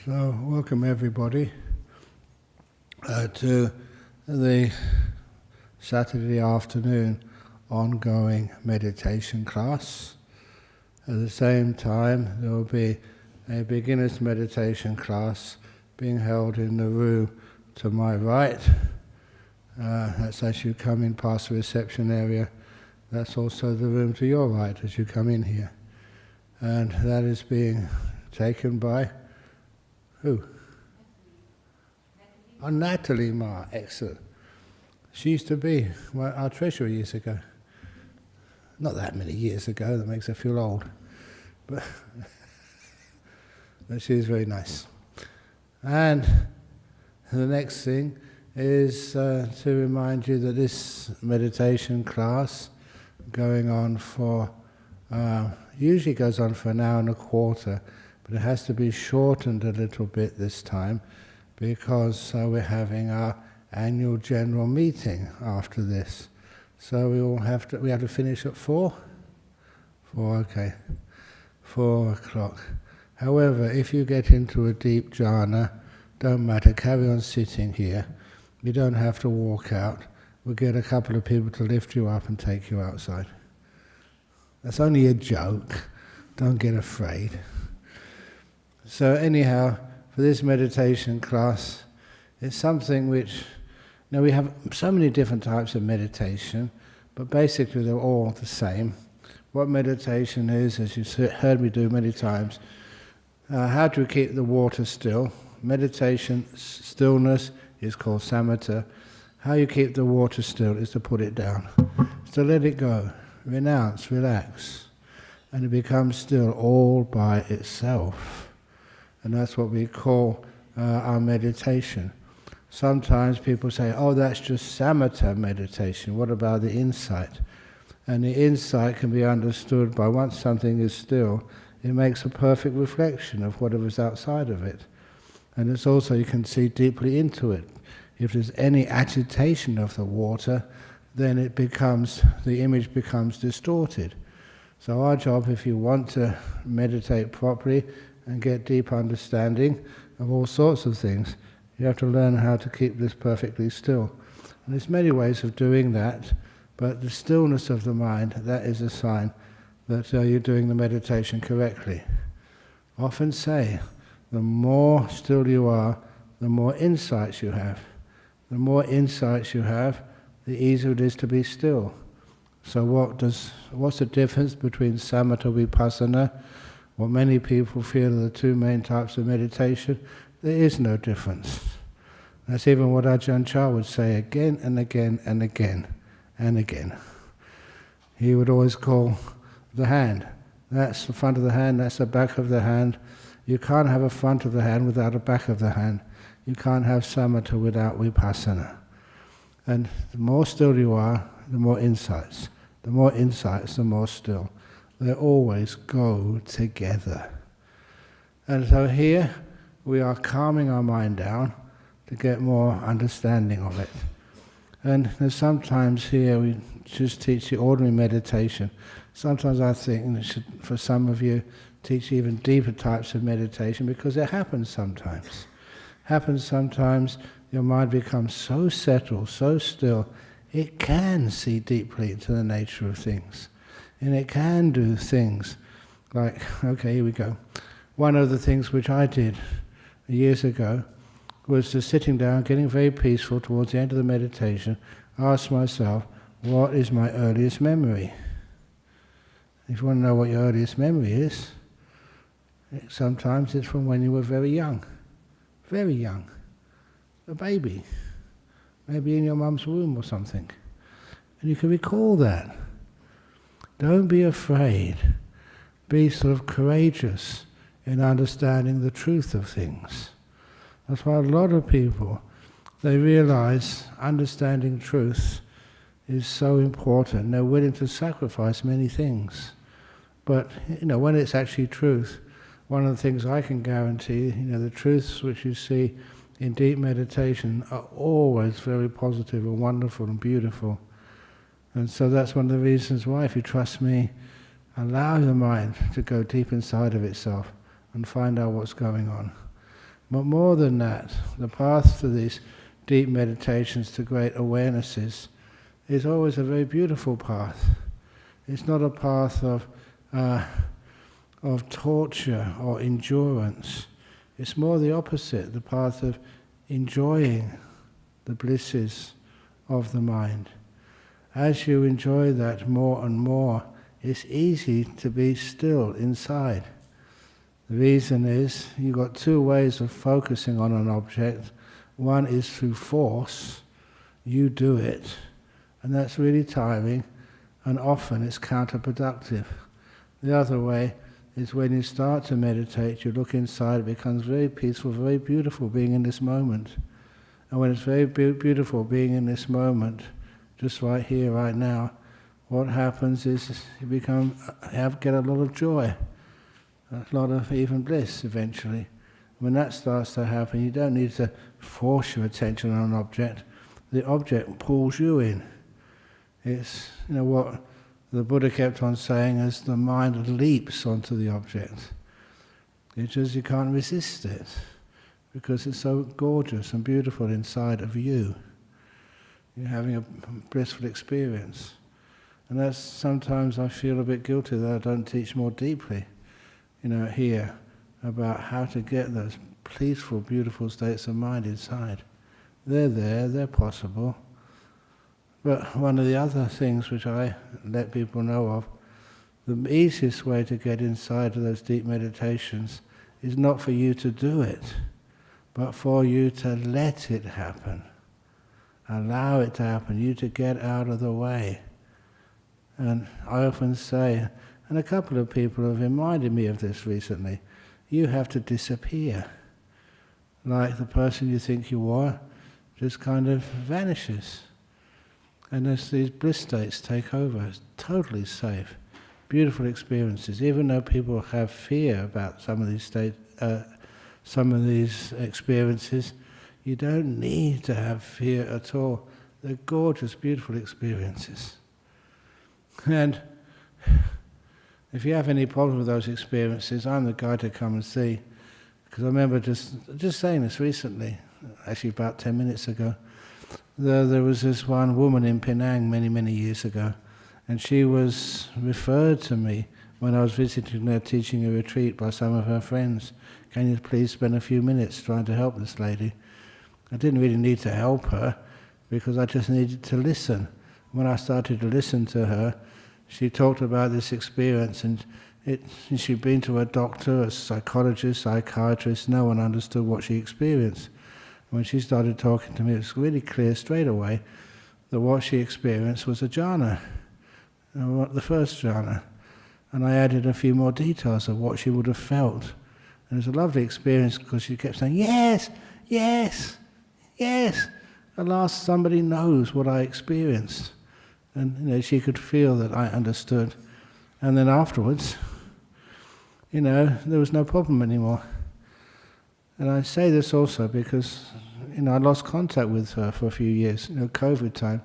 So, welcome everybody to the Saturday afternoon ongoing meditation class. At the same time, there will be a beginner's meditation class being held in the room to my right. That's as you come in past the reception area. That's also the room to your right as you come in here. And that is being taken by who? Oh, Natalie Ma, excellent. She used to be our treasurer years ago. Not that many years ago, that makes her feel old. But she's very nice. And the next thing is to remind you that this meditation class going on for, usually goes on for an hour and a quarter, but it has to be shortened a little bit this time because we're having our annual general meeting after this. So we have to finish at 4? 4, okay. 4 o'clock. However, if you get into a deep jhana, don't matter, carry on sitting here. You don't have to walk out. We'll get a couple of people to lift you up and take you outside. That's only a joke. Don't get afraid. So anyhow, for this meditation class, it's something which, we have so many different types of meditation, but basically they're all the same. What meditation is, as you heard me do many times, how to keep the water still. Meditation, stillness is called samatha. How you keep the water still is to put it down. It's to let it go, renounce, relax, and it becomes still all by itself. And that's what we call our meditation. Sometimes people say, oh, that's just samatha meditation. What about the insight? And the insight can be understood by once something is still, it makes a perfect reflection of whatever's outside of it. And it's also, you can see deeply into it. If there's any agitation of the water, then the image becomes distorted. So our job, if you want to meditate properly and get deep understanding of all sorts of things, you have to learn how to keep this perfectly still. And there's many ways of doing that, but the stillness of the mind, that is a sign that you're doing the meditation correctly. Often say, the more still you are, the more insights you have. The more insights you have, the easier it is to be still. So what's the difference between samatha vipassana? What many people feel are the two main types of meditation, there is no difference. That's even what Ajahn Chah would say again and again and again and again. He would always call the hand. That's the front of the hand, that's the back of the hand. You can't have a front of the hand without a back of the hand. You can't have samatha without vipassana. And the more still you are, the more insights. The more insights, the more still. They always go together. And so here we are calming our mind down to get more understanding of it. And sometimes here we just teach the ordinary meditation. Sometimes I think we should, for some of you, teach even deeper types of meditation because it happens sometimes. Your mind becomes so settled, so still, it can see deeply into the nature of things. And it can do things like, okay, here we go. One of the things which I did years ago was just sitting down, getting very peaceful towards the end of the meditation, ask myself, what is my earliest memory? If you want to know what your earliest memory is, sometimes it's from when you were very young, a baby, maybe in your mum's womb or something. And you can recall that. Don't be afraid. Be sort of courageous in understanding the truth of things. That's why a lot of people, they realize understanding truth is so important. They're willing to sacrifice many things. But, when it's actually truth, one of the things I can guarantee, the truths which you see in deep meditation are always very positive and wonderful and beautiful. And so that's one of the reasons why, if you trust me, allow your mind to go deep inside of itself and find out what's going on. But more than that, the path to these deep meditations, to great awarenesses, is always a very beautiful path. It's not a path of torture or endurance. It's more the opposite, the path of enjoying the blisses of the mind. As you enjoy that more and more, it's easy to be still inside. The reason is, you've got two ways of focusing on an object. One is through force, you do it, and that's really tiring, and often it's counterproductive. The other way is when you start to meditate, you look inside, it becomes very peaceful, very beautiful being in this moment. And when it's very beautiful being in this moment, just right here, right now, what happens is you get a lot of joy, a lot of even bliss eventually. When that starts to happen, you don't need to force your attention on an object. The object pulls you in. It's, what the Buddha kept on saying, as the mind leaps onto the object. It's just you can't resist it, because it's so gorgeous and beautiful inside of you. You're having a blissful experience. And that's sometimes I feel a bit guilty that I don't teach more deeply, here, about how to get those peaceful, beautiful states of mind inside. They're there, they're possible. But one of the other things which I let people know of, the easiest way to get inside of those deep meditations is not for you to do it, but for you to let it happen. Allow it to happen, you to get out of the way. And I often say, and a couple of people have reminded me of this recently, you have to disappear. Like the person you think you are just kind of vanishes. And as these bliss states take over, it's totally safe. Beautiful experiences, even though people have fear about some of these experiences, you don't need to have fear at all. They're gorgeous, beautiful experiences. And if you have any problem with those experiences, I'm the guy to come and see. Because I remember just saying this recently, actually about 10 minutes ago. There was this one woman in Penang many, many years ago, and she was referred to me when I was visiting her teaching a retreat by some of her friends. Can you please spend a few minutes trying to help this lady? I didn't really need to help her, because I just needed to listen. When I started to listen to her, she talked about this experience, and she'd been to a doctor, a psychologist, psychiatrist, no one understood what she experienced. When she started talking to me, it was really clear straight away that what she experienced was a jhana, the first jhana. And I added a few more details of what she would have felt. And it was a lovely experience because she kept saying, yes, yes, yes. At last somebody knows what I experienced. And she could feel that I understood. And then afterwards, there was no problem anymore. And I say this also because, I lost contact with her for a few years, COVID time.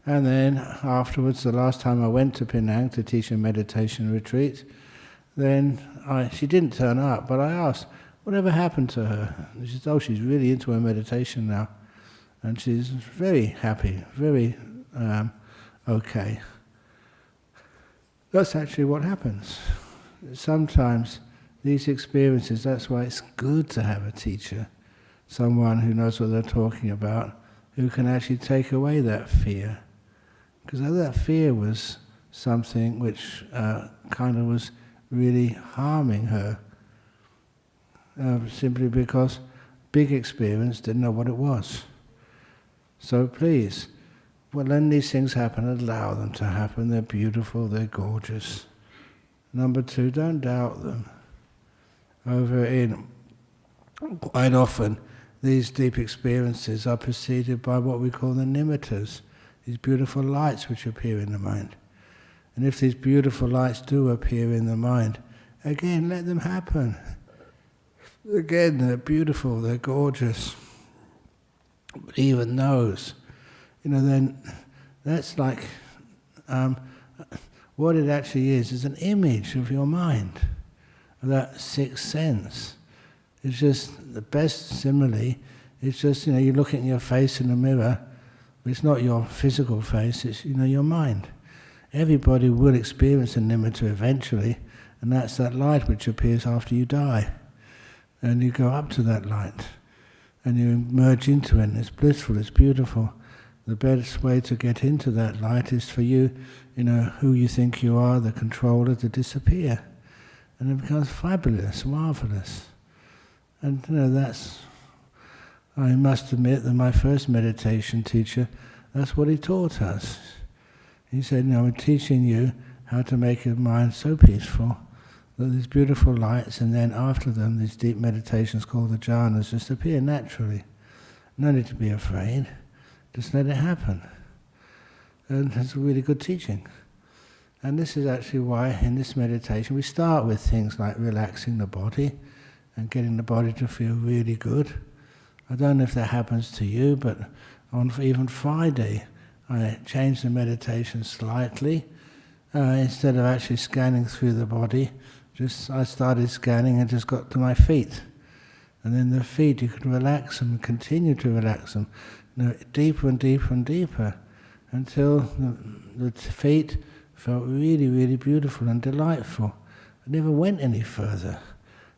And then afterwards, the last time I went to Penang to teach a meditation retreat, then she didn't turn up, but I asked, whatever happened to her? And she said, she's really into her meditation now. And she's very happy, very okay. That's actually what happens. Sometimes these experiences, that's why it's good to have a teacher, someone who knows what they're talking about, who can actually take away that fear. Because that fear was something which kind of was really harming her, simply because big experience didn't know what it was. So please, when these things happen, allow them to happen. They're beautiful, they're gorgeous. Number 2, don't doubt them. Quite often, these deep experiences are preceded by what we call the nimittas, these beautiful lights which appear in the mind. And if these beautiful lights do appear in the mind, again, let them happen. Again, they're beautiful, they're gorgeous. But even those, then that's like, what it actually is an image of your mind, of that sixth sense. It's just the best simile. It's just, you're looking at your face in the mirror, but it's not your physical face, it's, your mind. Everybody will experience a nimitta eventually, and that's that light which appears after you die. And you go up to that light, and you merge into it, and it's blissful, it's beautiful. The best way to get into that light is for you, who you think you are, the controller, to disappear. And it becomes fabulous, marvelous. And I must admit that my first meditation teacher, that's what he taught us. He said, we're teaching you how to make your mind so peaceful that these beautiful lights, and then after them, these deep meditations called the jhanas just appear naturally. No need to be afraid. Just let it happen. And it's a really good teaching. And this is actually why in this meditation we start with things like relaxing the body and getting the body to feel really good. I don't know if that happens to you, but on even Friday I changed the meditation slightly. Instead of actually scanning through the body, I started scanning and just got to my feet. And then the feet, you could relax them and continue to relax them, deeper and deeper and deeper, until the feet felt really, really beautiful and delightful. I never went any further.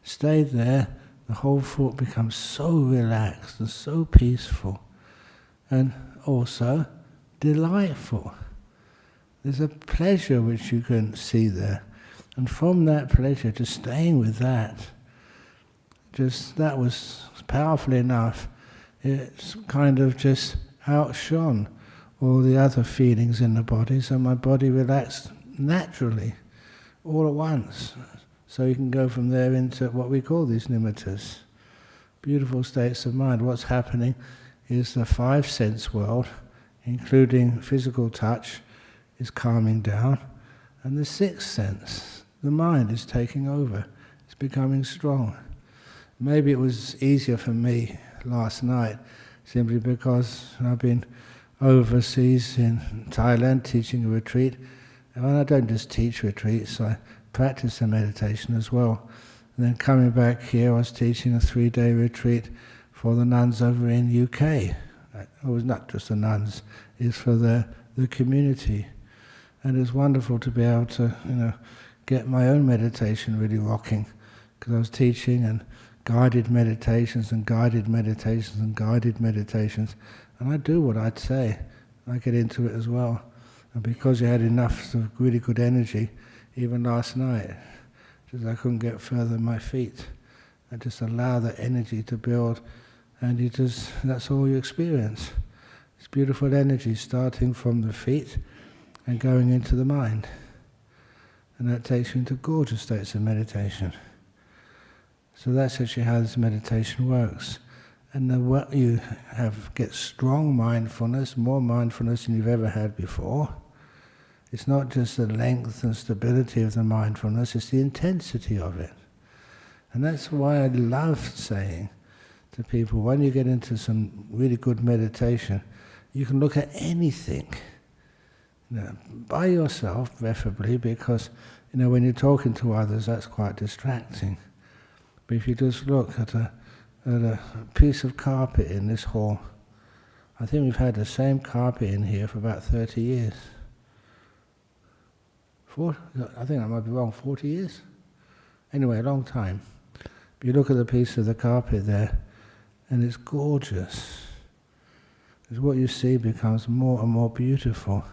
Stayed there, the whole foot becomes so relaxed and so peaceful, and also delightful. There's a pleasure which you can see there, and from that pleasure, just staying with that, that was powerful enough. It's kind of just outshone all the other feelings in the body, so my body relaxed naturally, all at once. So you can go from there into what we call these nimittas, beautiful states of mind. What's happening is the five sense world, including physical touch, is calming down, and the sixth sense, the mind, is taking over. It's becoming strong. Maybe it was easier for me last night, simply because I've been overseas in Thailand teaching a retreat. And I don't just teach retreats, I practice the meditation as well. And then coming back here, I was teaching a 3-day retreat for the nuns over in UK. It was not just the nuns, it's for the community. And it's wonderful to be able to, get my own meditation really rocking, because I was teaching and guided meditations and guided meditations and guided meditations, and I do what I'd say. I get into it as well. And because you had enough of really good energy, even last night, just I couldn't get further than my feet. I just allow that energy to build, and that's all you experience. It's beautiful energy starting from the feet and going into the mind. And that takes you into gorgeous states of meditation. So that's actually how this meditation works. And what you get strong mindfulness, more mindfulness than you've ever had before. It's not just the length and stability of the mindfulness, it's the intensity of it. And that's why I love saying to people, when you get into some really good meditation, you can look at anything, by yourself, preferably, because when you're talking to others, that's quite distracting. But if you just look at a piece of carpet in this hall, I think we've had the same carpet in here for about 30 years. I think I might be wrong, 40 years? Anyway, a long time. But you look at the piece of the carpet there, and it's gorgeous. Because what you see becomes more and more beautiful.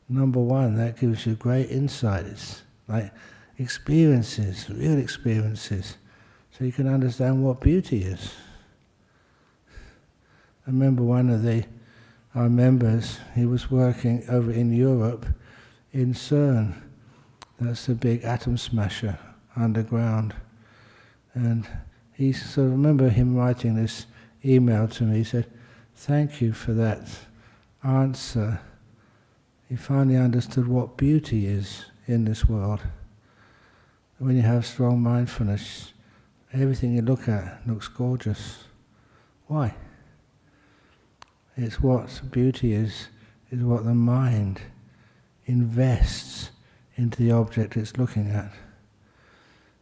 Number one, that gives you great insights, like experiences, real experiences, so you can understand what beauty is. I remember one of our members, he was working over in Europe, in CERN. That's the big atom smasher underground. And I remember him writing this email to me. He said, "Thank you for that answer." He finally understood what beauty is in this world. When you have strong mindfulness, everything you look at looks gorgeous. Why? It's what beauty is what the mind invests into the object it's looking at.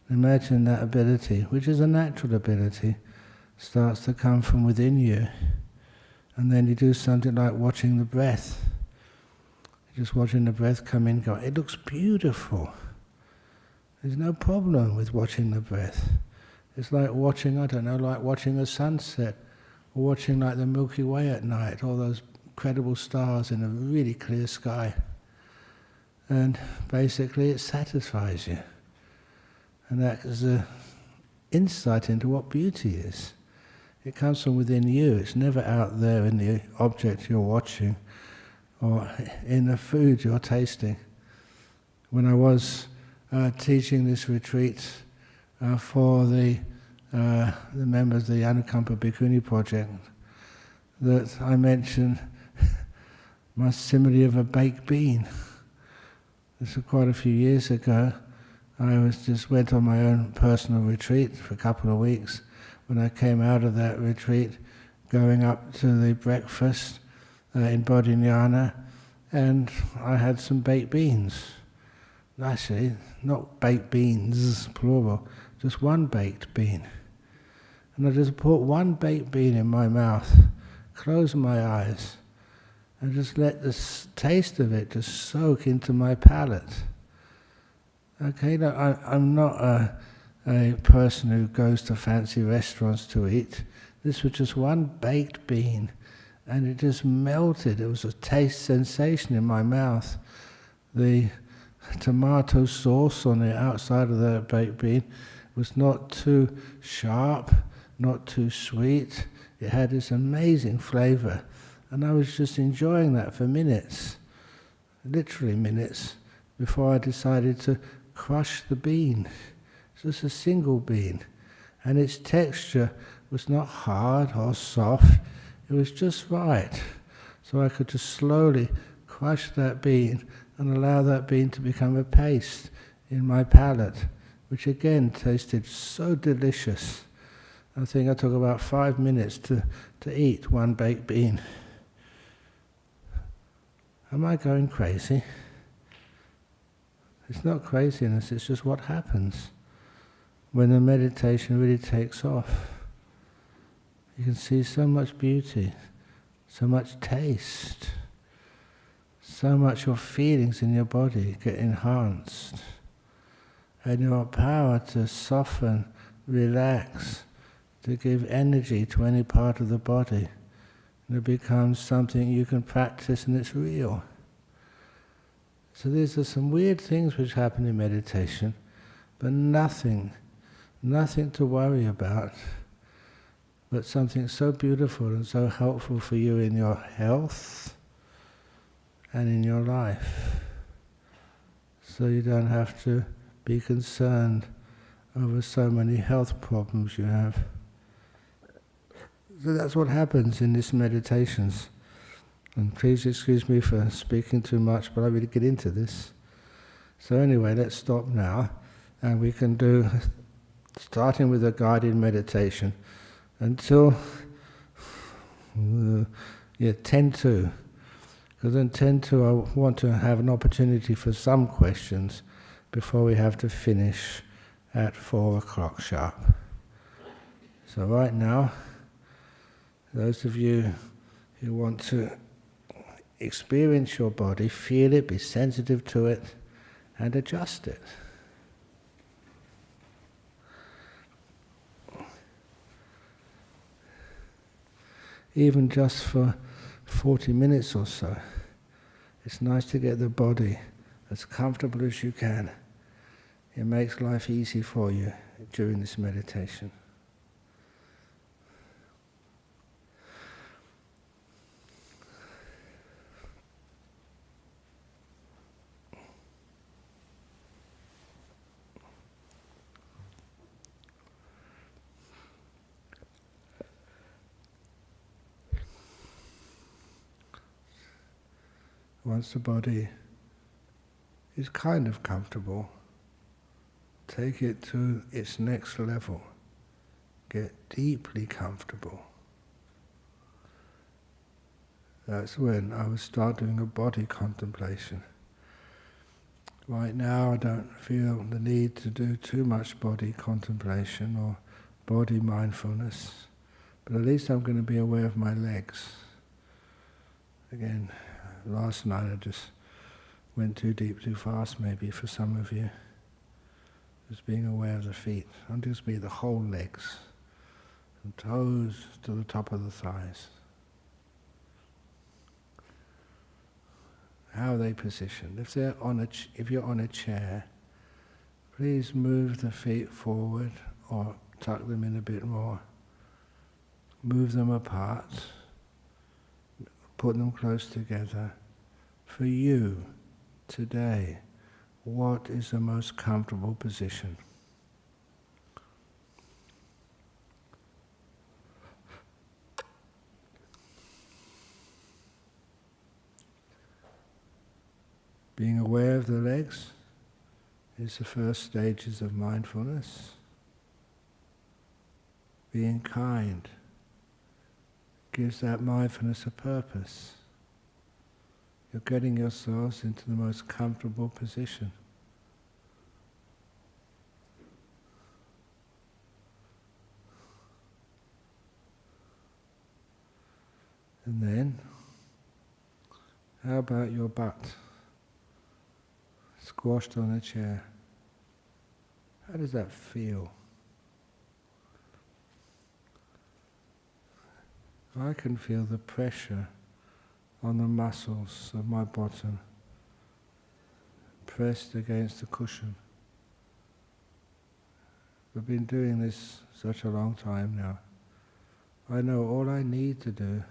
Imagine that ability, which is a natural ability, starts to come from within you. And then you do something like watching the breath. Just watching the breath come in, go. It looks beautiful. There's no problem with watching the breath. It's like watching, I don't know, like watching a sunset, or watching like the Milky Way at night, all those incredible stars in a really clear sky. And basically it satisfies you. And that is an insight into what beauty is. It comes from within you. It's never out there in the object you're watching or in the food you're tasting. When I was teaching this retreat for the members of the Anukampa Bhikkhuni project, that I mentioned my simile of a baked bean. This was quite a few years ago. I just went on my own personal retreat for a couple of weeks. When I came out of that retreat, going up to the breakfast in Bodhinyana, and I had some baked beans. Actually, not baked beans, plural, just one baked bean. And I just put one baked bean in my mouth, closed my eyes, and just let the taste of it just soak into my palate. Okay, no, I'm not a person who goes to fancy restaurants to eat. This was just one baked bean, and it just melted. It was a taste sensation in my mouth. The tomato sauce on the outside of the baked bean was not too sharp, not too sweet. It had this amazing flavor, and I was just enjoying that for minutes, literally minutes, before I decided to crush the bean. It's just a single bean, and its texture was not hard or soft. It was just right, so I could just slowly crush that bean and allow that bean to become a paste in my palate, which again tasted so delicious. I think I took about 5 minutes to eat one baked bean. Am I going crazy? It's not craziness, it's just what happens when the meditation really takes off. You can see so much beauty, so much taste, so much your feelings in your body get enhanced, and your power to soften, relax, to give energy to any part of the body. And it becomes something you can practice and it's real. So these are some weird things which happen in meditation, but nothing to worry about, but something so beautiful and so helpful for you in your health and in your life. So you don't have to be concerned over so many health problems you have. So that's what happens in these meditations. And please excuse me for speaking too much, but I really get into this. So anyway, let's stop now, and we can do, starting with a guided meditation, until 10 to. Because then 10 to I want to have an opportunity for some questions before we have to finish at 4 o'clock sharp. So right now, those of you who want to experience your body, feel it, be sensitive to it, and adjust it. Even just for 40 minutes or so, it's nice to get the body as comfortable as you can. It makes life easy for you during this meditation. Once the body is kind of comfortable, take it to its next level. Get deeply comfortable. That's when I would start doing a body contemplation. Right now I don't feel the need to do too much body contemplation or body mindfulness, but at least I'm going to be aware of my legs. Again, last night I just went too deep, too fast maybe for some of you. Just being aware of the feet. I'll just be the whole legs, from toes to the top of the thighs. How are they positioned? If you're on a chair, please move the feet forward or tuck them in a bit more. Move them apart. Put them close together. For you, today, what is the most comfortable position? Being aware of the legs is the first stages of mindfulness. Being kind gives that mindfulness a purpose. You're getting yourselves into the most comfortable position. And then, how about your butt? Squashed on a chair. How does that feel? I can feel the pressure on the muscles of my bottom, pressed against the cushion. I've been doing this such a long time now. I know all I need to do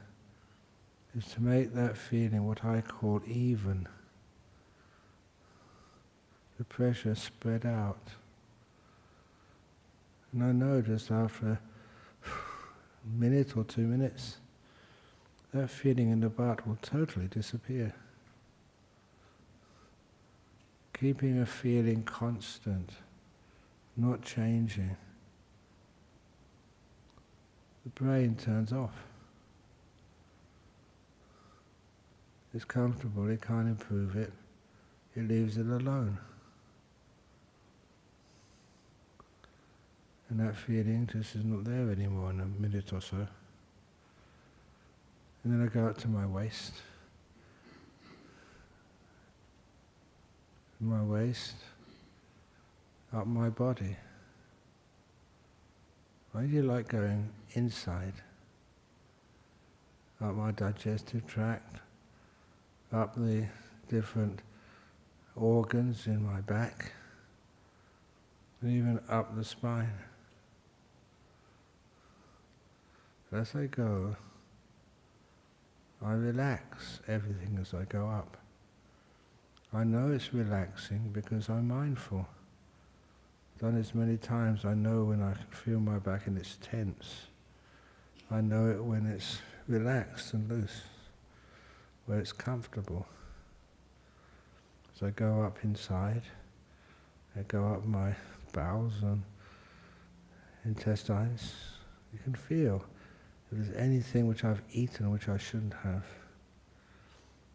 is to make that feeling what I call even. The pressure spread out. And I noticed after a minute or 2 minutes, that feeling in the butt will totally disappear. Keeping a feeling constant, not changing. The brain turns off. It's comfortable, it can't improve it, it leaves it alone. And that feeling just is not there anymore in a minute or so. And then I go up to my waist. My waist, up my body. I do like going inside, up my digestive tract, up the different organs in my back, and even up the spine. As I go, I relax everything as I go up. I know it's relaxing because I'm mindful. Done it many times, I know when I can feel my back and it's tense. I know it when it's relaxed and loose, where it's comfortable. As I go up inside, I go up my bowels and intestines, you can feel if there's anything which I've eaten which I shouldn't have.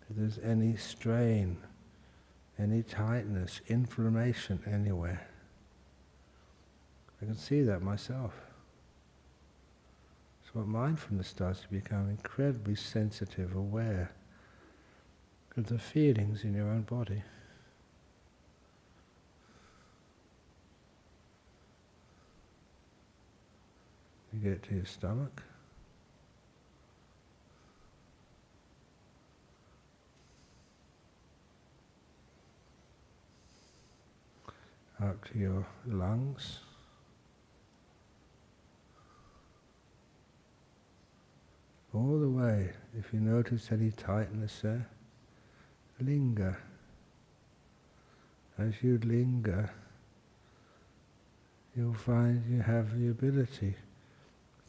If there's any strain, any tightness, inflammation anywhere. I can see that myself. So what mindfulness does is become incredibly sensitive, aware of the feelings in your own body. You get to your stomach. Up to your lungs. All the way, if you notice any tightness there, linger. As you linger, you'll find you have the ability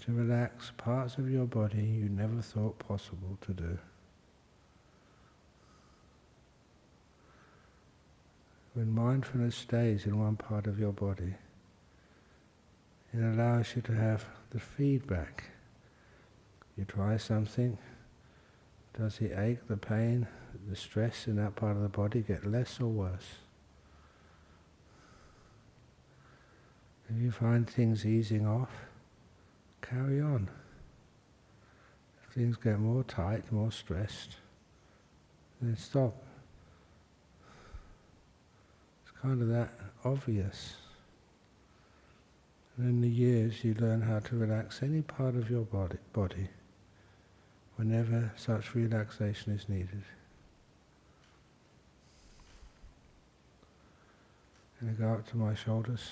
to relax parts of your body you never thought possible to do. When mindfulness stays in one part of your body, it allows you to have the feedback. You try something, does the ache, the pain, the stress in that part of the body get less or worse? If you find things easing off, carry on. If things get more tight, more stressed, then stop. It's kind of that obvious. And in the years you learn how to relax any part of your body whenever such relaxation is needed. And I go up to my shoulders.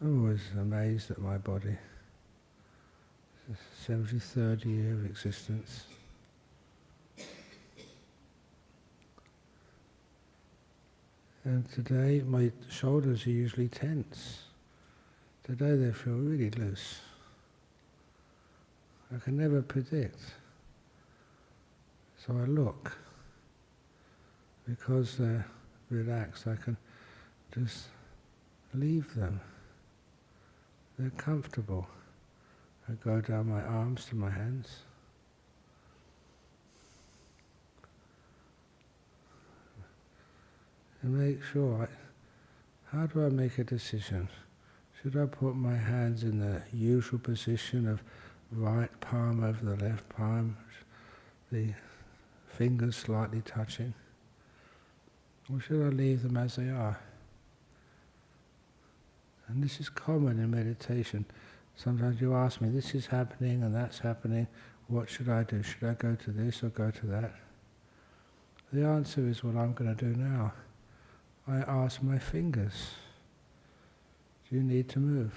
I'm always amazed at my body. It's the 73rd year of existence. And today my shoulders are usually tense. Today they feel really loose. I can never predict. So I look. Because they're relaxed, I can just leave them. They're comfortable. I go down my arms to my hands. And make sure, how do I make a decision? Should I put my hands in the usual position of right palm over the left palm, the fingers slightly touching? Or should I leave them as they are? And this is common in meditation. Sometimes you ask me, this is happening and that's happening, what should I do? Should I go to this or go to that? The answer is what I'm going to do now. I ask my fingers, do you need to move?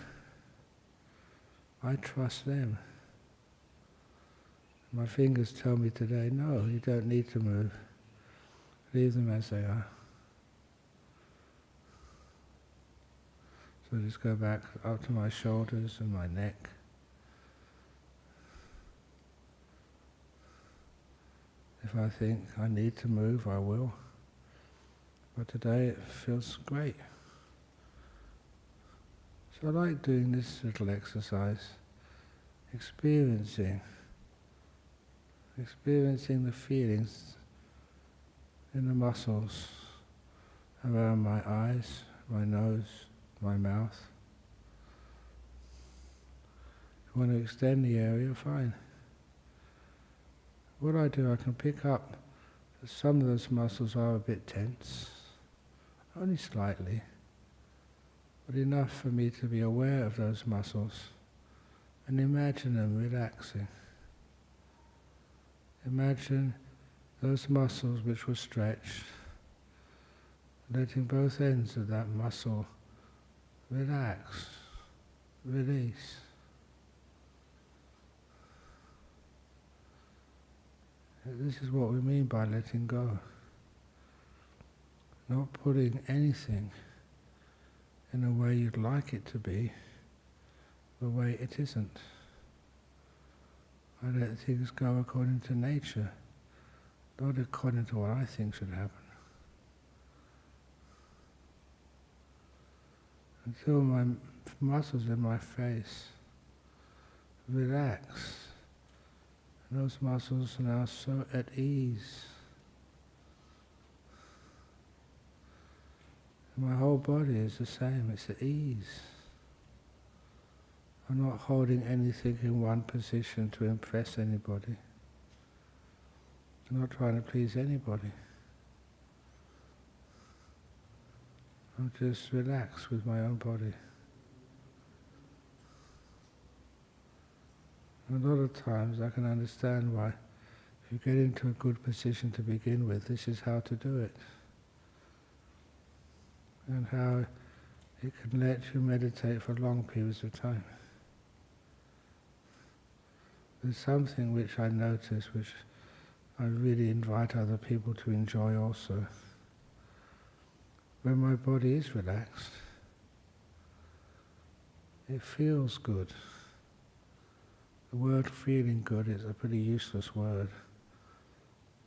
I trust them. My fingers tell me today, no, you don't need to move. Leave them as they are. So just go back up to my shoulders and my neck. If I think I need to move, I will. But today it feels great. So I like doing this little exercise, experiencing the feelings in the muscles around my eyes, my nose, my mouth. If you want to extend the area, fine. What I do, I can pick up that some of those muscles are a bit tense, only slightly, but enough for me to be aware of those muscles and imagine them relaxing. Imagine those muscles which were stretched, letting both ends of that muscle relax, release. This is what we mean by letting go. Not putting anything in a way you'd like it to be, the way it isn't. I let things go according to nature, not according to what I think should happen. Until my muscles in my face relax. And those muscles are now so at ease. And my whole body is the same, it's at ease. I'm not holding anything in one position to impress anybody. I'm not trying to please anybody. I'm just relaxed with my own body. And a lot of times I can understand why, if you get into a good position to begin with, this is how to do it. And how it can let you meditate for long periods of time. There's something which I notice, which I really invite other people to enjoy also. When my body is relaxed, it feels good. The word feeling good is a pretty useless word.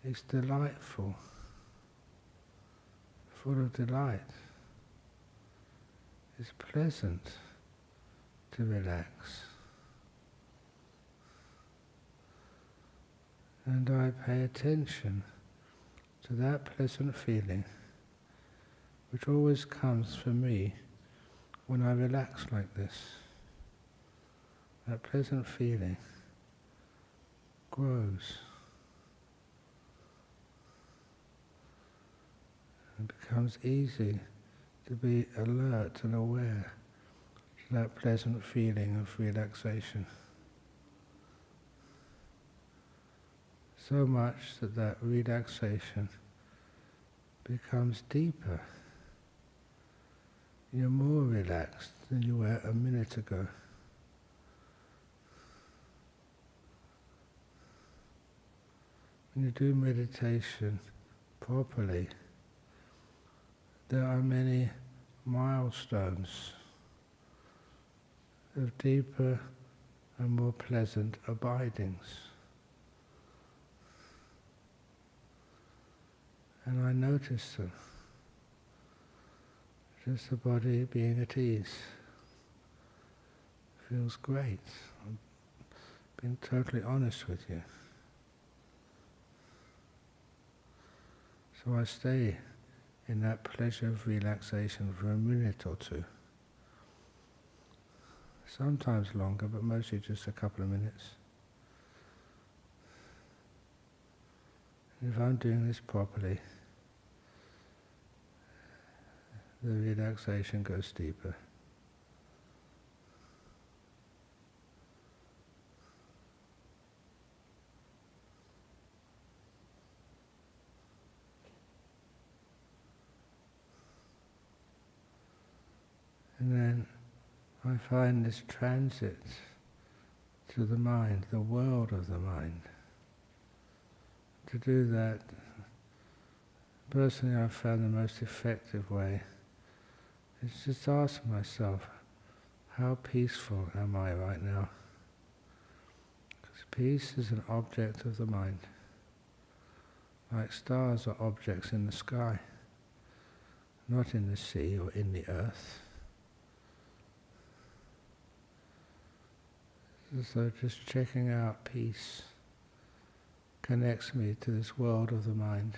It's delightful, full of delight. It's pleasant to relax. And I pay attention to that pleasant feeling which always comes for me when I relax like this. That pleasant feeling grows. It becomes easy to be alert and aware to that pleasant feeling of relaxation. So much that that relaxation becomes deeper. You're more relaxed than you were a minute ago. When you do meditation properly, there are many milestones of deeper and more pleasant abidings. And I notice them. Just the body being at ease feels great. I'm being totally honest with you. So I stay in that pleasure of relaxation for a minute or two. Sometimes longer, but mostly just a couple of minutes. And if I'm doing this properly, the relaxation goes deeper. And then I find this transit to the mind, the world of the mind. To do that, personally I've found the most effective way is just ask myself, how peaceful am I right now? Because peace is an object of the mind. Like stars are objects in the sky, not in the sea or in the earth. So just checking out peace connects me to this world of the mind.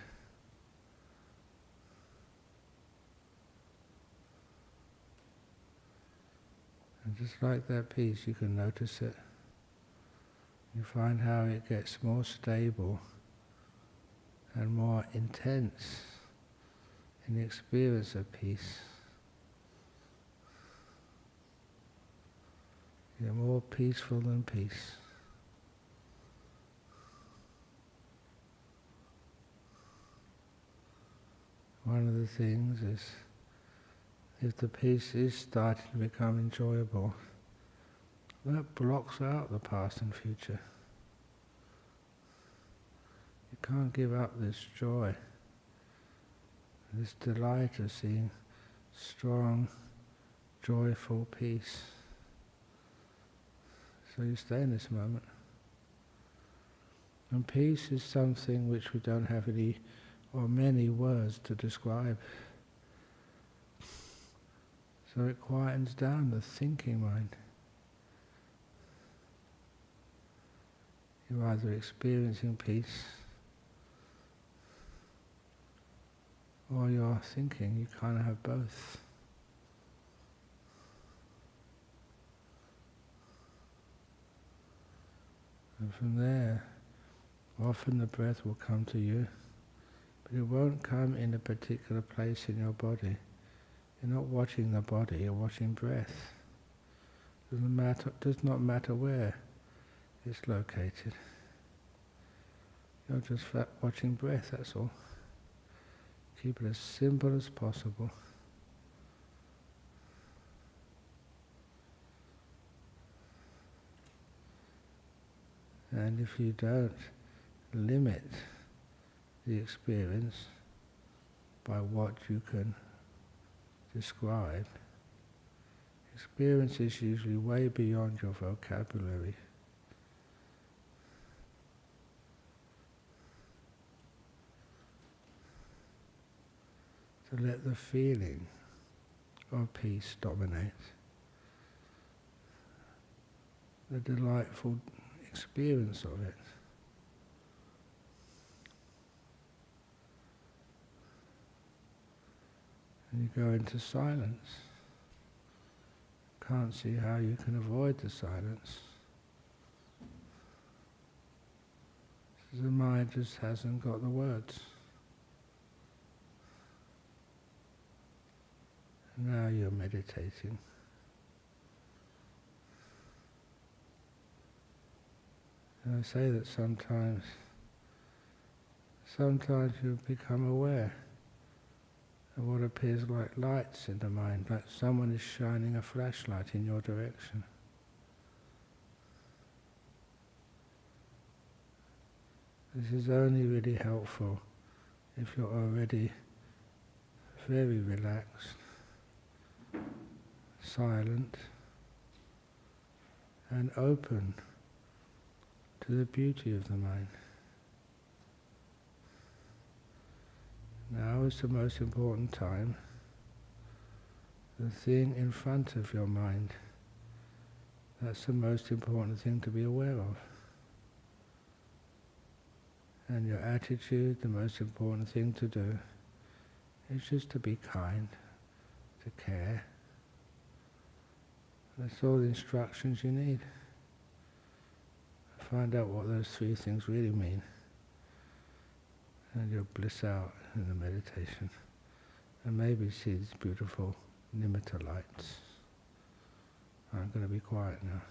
And just like that peace, you can notice it. You find how it gets more stable and more intense in the experience of peace. You're more peaceful than peace. One of the things is, if the peace is starting to become enjoyable, that blocks out the past and future. You can't give up this joy, this delight of seeing strong, joyful peace. So you stay in this moment. And peace is something which we don't have any or many words to describe. So it quietens down the thinking mind. You're either experiencing peace or you're thinking. You can't have both. And from there, often the breath will come to you, but it won't come in a particular place in your body. You're not watching the body, you're watching breath. Does not matter where it's located. You're just watching breath, that's all. Keep it as simple as possible. And if you don't limit the experience by what you can describe, experience is usually way beyond your vocabulary. To let the feeling of peace dominate, the delightful experience of it. you go into silence. Can't see how you can avoid the silence. The mind just hasn't got the words. Now you're meditating. And I say that sometimes you become aware of what appears like lights in the mind, like someone is shining a flashlight in your direction. This is only really helpful if you're already very relaxed, silent, and open to the beauty of the mind. Now is the most important time. The thing in front of your mind, that's the most important thing to be aware of. And your attitude, the most important thing to do, is just to be kind, to care. That's all the instructions you need. Find out what those three things really mean, and you'll bliss out in the meditation, and maybe see these beautiful nimitta lights. I'm going to be quiet now.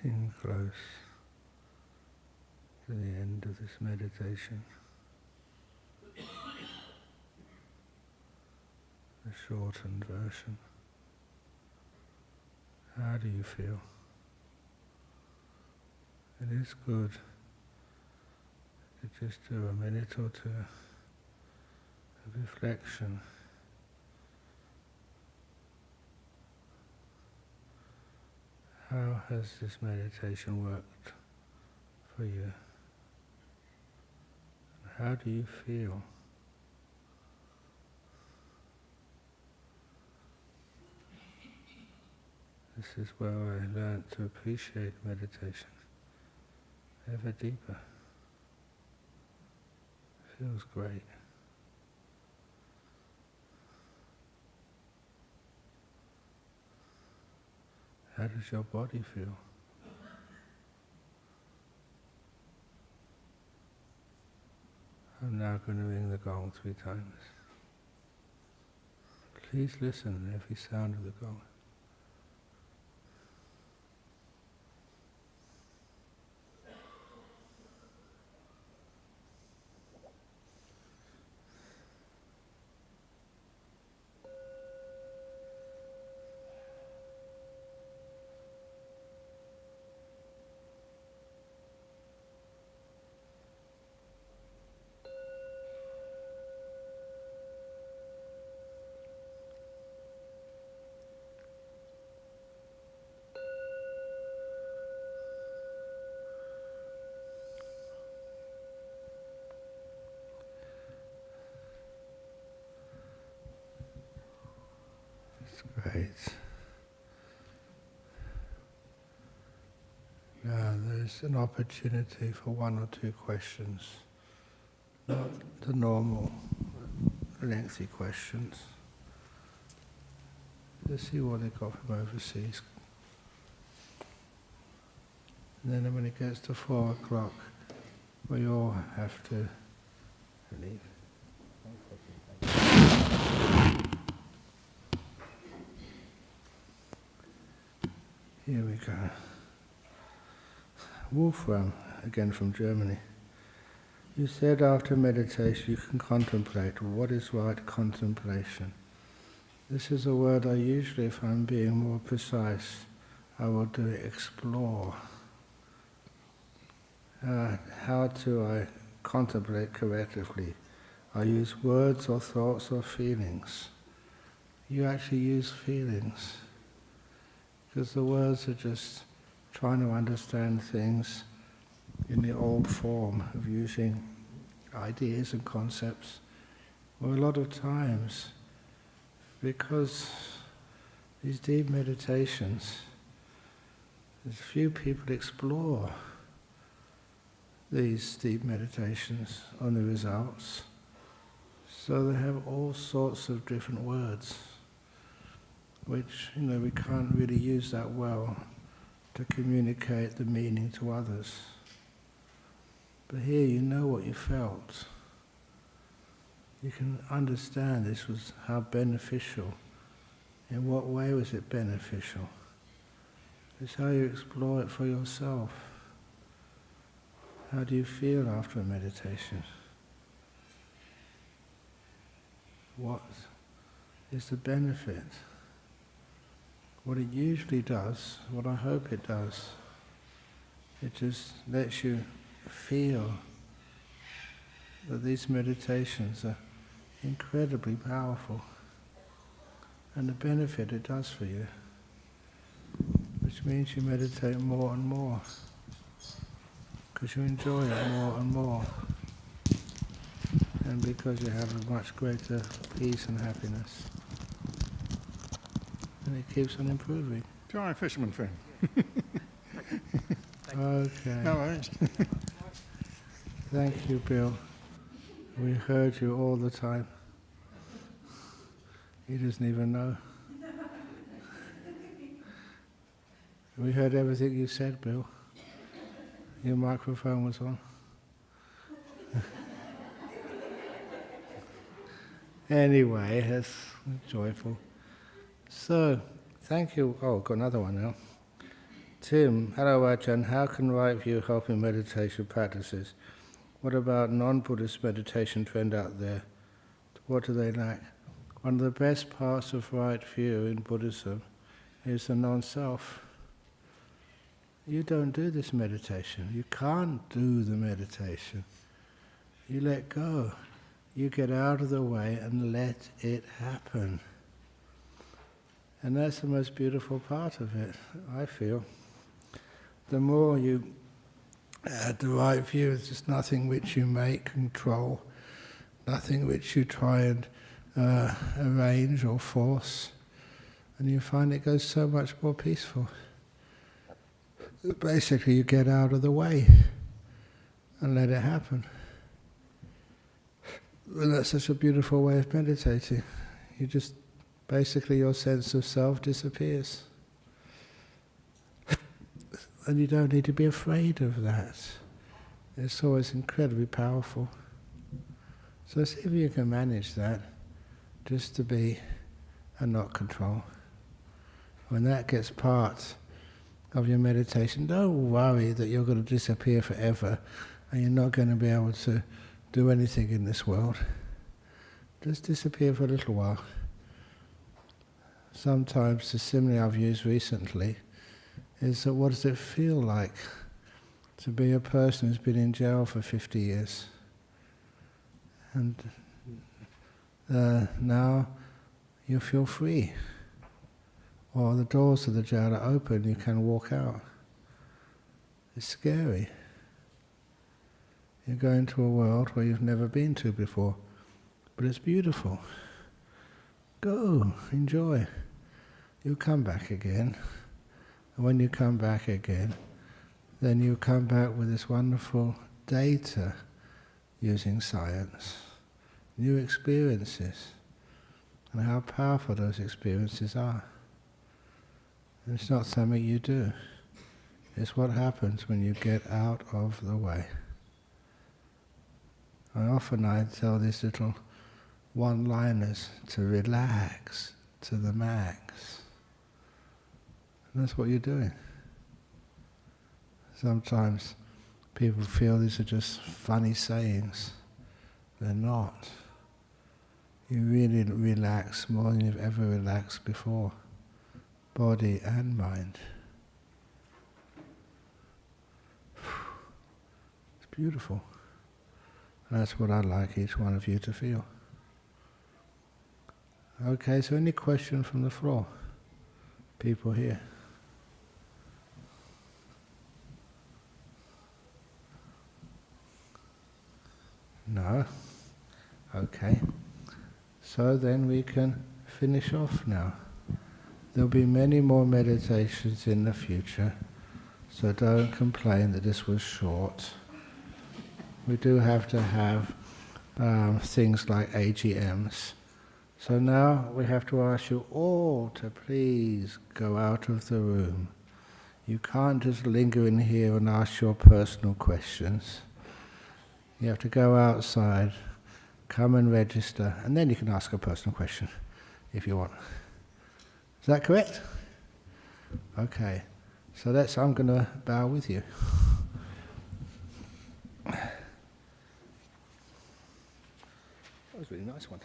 Getting close to the end of this meditation. The shortened version. How do you feel? It is good to just do a minute or two of reflection. How has this meditation worked for you? How do you feel? This is where I learned to appreciate meditation ever deeper. It feels great. How does your body feel? I'm now going to ring the gong 3 times. Please listen to every sound of the gong. Great. Now there's an opportunity for 1 or 2 questions, not the normal lengthy questions. Let's see what they got from overseas. And then when it gets to 4 o'clock, we all have to leave. Here we go. Wolfram, again from Germany. You said after meditation you can contemplate. What is right contemplation? This is a word I usually, if I'm being more precise, I will do explore. How do I contemplate correctly? I use words or thoughts or feelings. You actually use feelings. Because the words are just trying to understand things in the old form of using ideas and concepts. Well, a lot of times, because these deep meditations, there's few people explore these deep meditations on the results. So they have all sorts of different words, which, we can't really use that well to communicate the meaning to others. But here you know what you felt. You can understand this was how beneficial. In what way was it beneficial? It's how you explore it for yourself. How do you feel after a meditation? What is the benefit? What it usually does, what I hope it does, it just lets you feel that these meditations are incredibly powerful, and the benefit it does for you, which means you meditate more and more, because you enjoy it more and more, and because you have a much greater peace and happiness. And it keeps on improving. Do you want a fisherman friend? Okay. No worries. Thank you, Bill. We heard you all the time. He doesn't even know. We heard everything you said, Bill. Your microphone was on. Anyway, that's joyful. So, thank you. Oh, got another one now. Tim, hello Ajahn, how can right view help in meditation practices? What about non-Buddhist meditation trend out there? What do they lack? One of the best parts of right view in Buddhism is the non-self. You don't do this meditation. You can't do the meditation. You let go. You get out of the way and let it happen. And that's the most beautiful part of it, I feel. The more you add the right view, there's nothing which you make control, nothing which you try and arrange or force, and you find it goes so much more peaceful. Basically, you get out of the way and let it happen. And that's such a beautiful way of meditating. You just, basically your sense of self disappears. And you don't need to be afraid of that. It's always incredibly powerful. So see if you can manage that, just to be and not control. When that gets part of your meditation, don't worry that you're going to disappear forever and you're not going to be able to do anything in this world. Just disappear for a little while. Sometimes the simile I've used recently is that what does it feel like to be a person who's been in jail for 50 years? And now you feel free. Or the doors of the jail are open, you can walk out. It's scary. You're going to a world where you've never been to before, but it's beautiful. Go, enjoy. You'll come back again. And when you come back again, then you come back with this wonderful data using science, new experiences, and how powerful those experiences are. And it's not something you do. It's what happens when you get out of the way. I tell these little one-liners to relax to the max. And that's what you're doing. Sometimes people feel these are just funny sayings. They're not. You really relax more than you've ever relaxed before, body and mind. It's beautiful. And that's what I'd like each one of you to feel. Okay, so any question from the floor? People here? No? Okay. So then we can finish off now. There'll be many more meditations in the future, so don't complain that this was short. We do have to have things like AGMs. So now we have to ask you all to please go out of the room. You can't just linger in here and ask your personal questions. You have to go outside, come and register, and then you can ask a personal question if you want. Is that correct? Okay. So I'm going to bow with you. That was a really nice one.